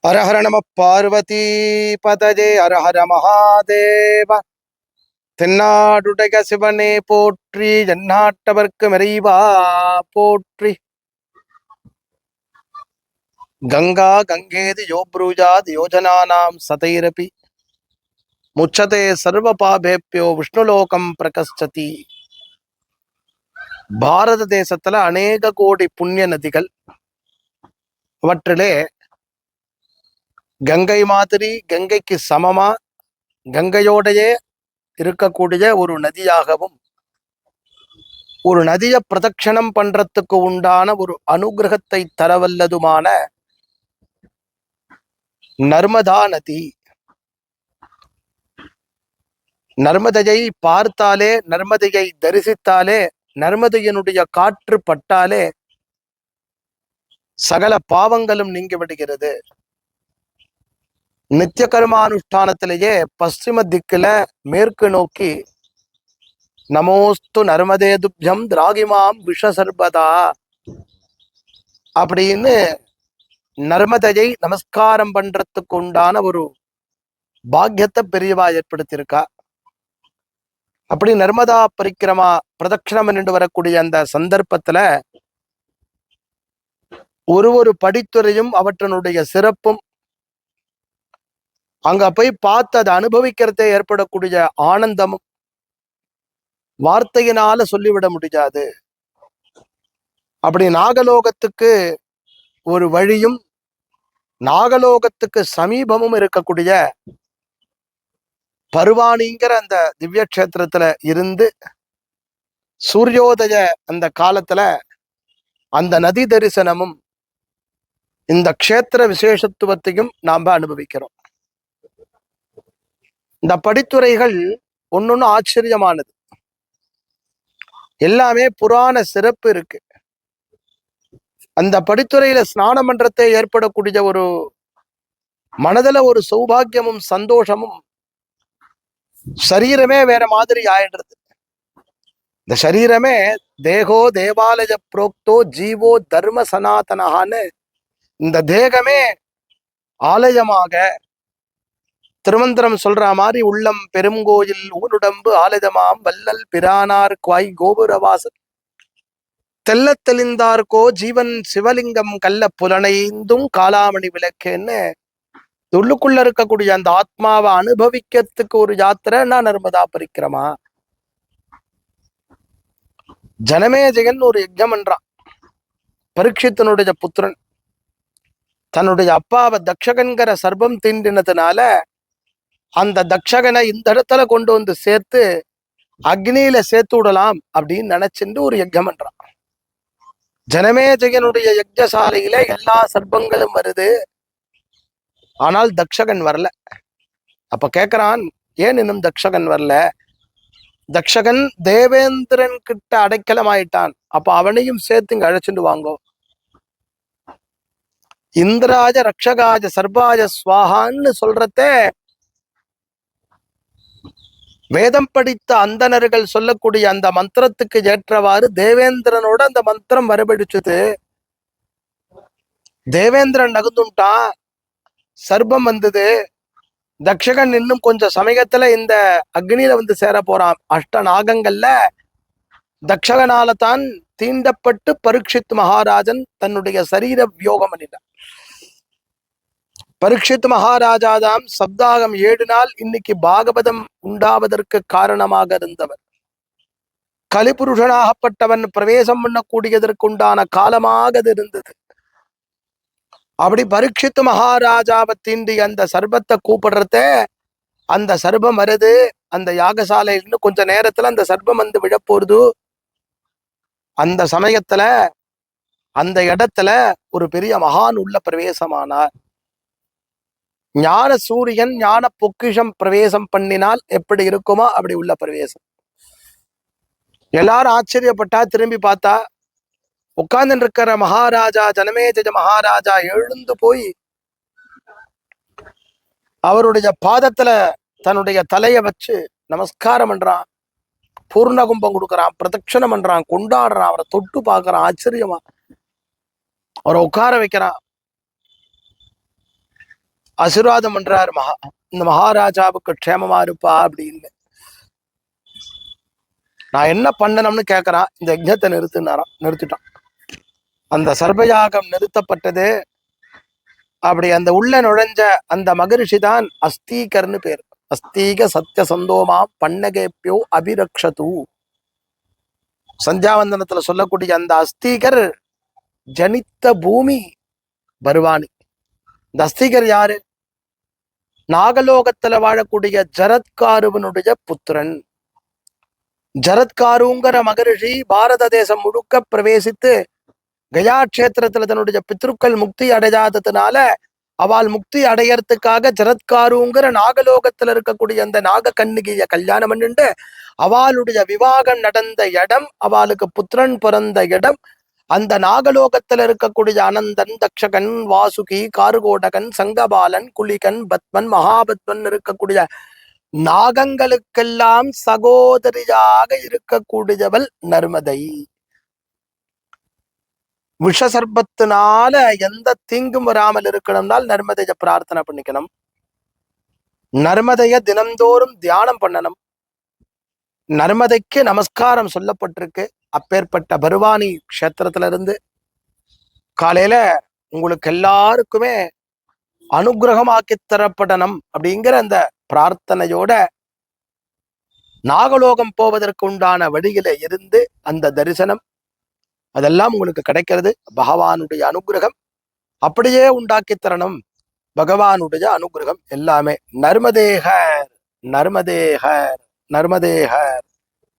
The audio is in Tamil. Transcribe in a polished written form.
ஹர ஹர நம பார்வதி பதஜே ஹர ஹர மகாதேவ. தென்னாடுடைய சிவனே போற்றி, எந்நாட்டவர்க்கு இறைவா போற்றி. கங்கா கங்கேதி யோப்ரூஜாத் யோஜனானாம் சதைரபி முச்சதே சர்வ பாபேப்யோ விஷ்ணுலோகம் பிரகஸ்சதி. பாரத தேசத்துல அநேக கோடி புண்ணிய நதிகள், அவற்றிலே கங்கை மாதிரி, கங்கைக்கு சமமா கங்கையோடையே இருக்கக்கூடிய ஒரு நதியாகவும், ஒரு நதியை பிரதட்சணம் பண்றதுக்கு உண்டான ஒரு அனுகிரகத்தை தரவல்லதுமான நர்மதா நதி. நர்மதையை பார்த்தாலே, நர்மதையை தரிசித்தாலே, நர்மதையினுடைய காற்று பட்டாலே சகல பாவங்களும் நீங்கி விடுகிறது. நித்திய கர்மானுஷ்டானத்திலேயே பশ্চিம திக்குல மேற்கு நோக்கி நமோஸ்து நர்மதே துப்ஜம் திராகிமாம் விஷசர்பதா அப்படின்னு நர்மதையை நமஸ்காரம் பண்றதுக்கு உண்டான ஒரு பாக்கியத்தை பெரியவா ஏற்படுத்தியிருக்கா. அப்படி நர்மதா பரிக்கிரமா பிரதட்சணம் என்று வரக்கூடிய அந்த சந்தர்ப்பத்துல ஒரு படித்துறையும் அவற்றினுடைய சிறப்பும், அங்க போய் பார்த்து அதை அனுபவிக்கிறதே ஏற்படக்கூடிய ஆனந்தமும் வார்த்தையினால சொல்லிவிட முடியாது. அப்படி நாகலோகத்துக்கு ஒரு வழியும் நாகலோகத்துக்கு சமீபமும் இருக்கக்கூடிய பர்வாணிங்கிற அந்த திவ்ய கஷேத்திரத்துல இருந்து சூரியோதய அந்த காலத்துல அந்த நதி தரிசனமும் இந்த க்ஷேத்திர விசேஷத்துவத்தையும் நாம அனுபவிக்கிறோம். இந்த படித்துறைகள் ஒன்னொன்னு ஆச்சரியமானது, எல்லாமே புராண சிறப்பு இருக்கு. அந்த படித்துறையில ஸ்நானம் பண்றதே ஏற்படக்கூடிய ஒரு மனதுல ஒரு சௌபாகியமும் சந்தோஷமும், சரீரமே வேற மாதிரி ஆயிடுறது. இந்த சரீரமே தேகோ தேவாலய புரோக்தோ ஜீவோ தர்ம சனாதனஹான்னு, இந்த தேகமே ஆலயமாக திருமந்திரம் சொல்ற மாதிரி உள்ளம் பெருங்கோயில் ஊனுடம்பு ஆலயமாம் வல்லல் பிரானார் குவாய் கோபுரவாசல் தெல்ல தெளிந்தார்கோ ஜீவன் சிவலிங்கம் கல்ல புலனைந்தும் காலாமணி விளக்குன்னு உள்ளுக்குள்ள இருக்கக்கூடிய அந்த ஆத்மாவை அனுபவிக்கிறதுக்கு ஒரு யாத்திரை நான் நர்மதா பரிக்கிரமா. ஜனமேஜயன் ஒரு யஜ்ஞம் பண்றான். பரீட்சித்தனுடைய புத்திரன் தன்னுடைய அப்பாவை தக்ஷகன்கிற சர்பம் தீண்டினதுனால அந்த தக்ஷகனை இந்த இடத்துல கொண்டு வந்து சேர்த்து அக்னியில சேர்த்து விடலாம் அப்படின்னு நினைச்சுட்டு ஒரு யஜ்ஞம் பண்றான். ஜனமேஜயனுடைய யஜ்ஞசாலையில எல்லா சர்ப்பங்களும் வருது, ஆனால் தக்ஷகன் வரல. அப்ப கேக்குறான், ஏன் இன்னும் தக்ஷகன் வரல? தக்ஷகன் தேவேந்திரன் கிட்ட அடைக்கலம் ஆயிட்டான், அப்ப அவனையும் சேர்த்து இங்க அழைச்சிட்டு வாங்கோ. இந்திராஜ ரக்ஷகாஜ சர்பாஜ ஸ்வாகான்னு சொல்றத வேதம் படித்த அந்தணர்கள் சொல்லக்கூடிய அந்த மந்திரத்துக்கு ஏற்றவாறு தேவேந்திரனோட அந்த மந்திரம் வரபிடிச்சது. தேவேந்திரன் நகுந்துட்டான், சர்பம் வந்தது. தக்ஷகன் இன்னும் கொஞ்சம் சமயத்துல இந்த அக்னியில வந்து சேர போறான். அஷ்ட நாகங்கள்ல தக்ஷகனால தான் தீண்டப்பட்டு பரீட்சித் மகாராஜன் தன்னுடைய சரீர வியோகம் பண்ணிட்டான். பரீட்சித் மகாராஜாதாம் சப்தாகம் 7 நாள் இன்னைக்கு பாகவதம் உண்டாவதற்கு காரணமாக இருந்தவர். கலிபுருஷனாகப்பட்டவன் பிரவேசம் பண்ணக்கூடியதற்குண்டான காலமாக அது இருந்தது. அப்படி பரீட்சித் மகாராஜாவை தீண்டி அந்த சர்பத்தை கூப்பிடுறத, அந்த சர்பம் வருது. அந்த யாகசாலையிலிருந்து கொஞ்ச நேரத்துல அந்த சர்பம் வந்து விழப்போறது. அந்த சமயத்துல அந்த இடத்துல ஒரு பெரிய மகான் உள்ள பிரவேசமானார். ஞான சூரியன் ஞான பொக்கிஷம் பிரவேசம் பண்ணினால் எப்படி இருக்குமோ அப்படி உள்ள பிரவேசம். எல்லாரும் ஆச்சரியப்பட்டா, திரும்பி பார்த்தா உட்கார்ந்து இருக்கிற மகாராஜா ஜனமேஜய மகாராஜா எழுந்து போய் அவருடைய பாதத்துல தன்னுடைய தலைய வச்சு நமஸ்காரம் பண்றான், பூர்ண கும்பம் கொடுக்கறான், பிரதட்சணம் பண்றான், கொண்டாடுறான், அவரை தொட்டு பார்க்கறான். ஆச்சரியமா அவரை உட்கார வைக்கிறான். ஆசீர்வாதம் பண்றாரு இந்த மகாராஜாவுக்கு க்ஷேமமா இருப்பா அப்படின்னு. நான் என்ன பண்ணணும்னு கேட்கறான். இந்த யஜ்ஞத்தை நிறுத்திட்டான். அந்த சர்பயாகம் நிறுத்தப்பட்டது. அப்படி அந்த உள்ள நுழைஞ்ச அந்த மகரிஷி தான் அஸ்தீகர்னு பேர். அஸ்தீக சத்திய சந்தோமா பன்னகேப்பியோ அபிரக்ஷது. சந்தியாவந்தனத்துல சொல்லக்கூடிய அந்த அஸ்தீகர் ஜனித்த பூமி பர்வானி. இந்த அஸ்தீகர் யாரு? நாகலோகத்துல வாழக்கூடிய ஜரத்காருவனுடைய புத்திரன். ஜரத்காருங்கிற மகரிஷி பாரத தேசம் முழுக்க பிரவேசித்து கயா கஷேத்திரத்துல தன்னுடைய பித்ருக்கள் முக்தி அடையாததுனால அவள் முக்தி அடையறதுக்காக ஜரத்காருங்கிற நாகலோகத்துல இருக்கக்கூடிய அந்த நாக கன்னிகைய கல்யாணம் பண்ணிட்டு அவளுடைய விவாகம் நடந்த இடம், அவளுக்கு புத்திரன் பிறந்த இடம், அந்த நாகலோகத்துல இருக்கக்கூடிய அனந்தன், தக்ஷகன், வாசுகி, கார்கோடகன், சங்கபாலன், குலிகன், பத்மன், மகாபத்மன் இருக்கக்கூடிய நாகங்களுக்கெல்லாம் சகோதரியாக இருக்கக்கூடியவள் நர்மதை. விஷசர்பத்தினால எந்த தீங்கும் வராமல் இருக்கணும்னால் நர்மதைய பிரார்த்தனை பண்ணிக்கணும். நர்மதைய தினந்தோறும் தியானம் பண்ணணும். நர்மதைக்கு நமஸ்காரம் சொல்லப்பட்டிருக்கு. அப்பேற்பட்ட பர்வானி க்ஷேத்திரத்துல இருந்து காலையில உங்களுக்கு எல்லாருக்குமே அனுகிரகமாக்கி தரப்படணும் அப்படிங்கிற அந்த பிரார்த்தனையோட நாகலோகம் போவதற்கு உண்டான வழியில இருந்து அந்த தரிசனம் அதெல்லாம் உங்களுக்கு கிடைக்கிறது. பகவானுடைய அனுகிரகம் அப்படியே உண்டாக்கி தரணும். பகவானுடைய அனுகிரகம் எல்லாமே. நர்மதேகர் நர்மதேகர் நர்மதேகர்.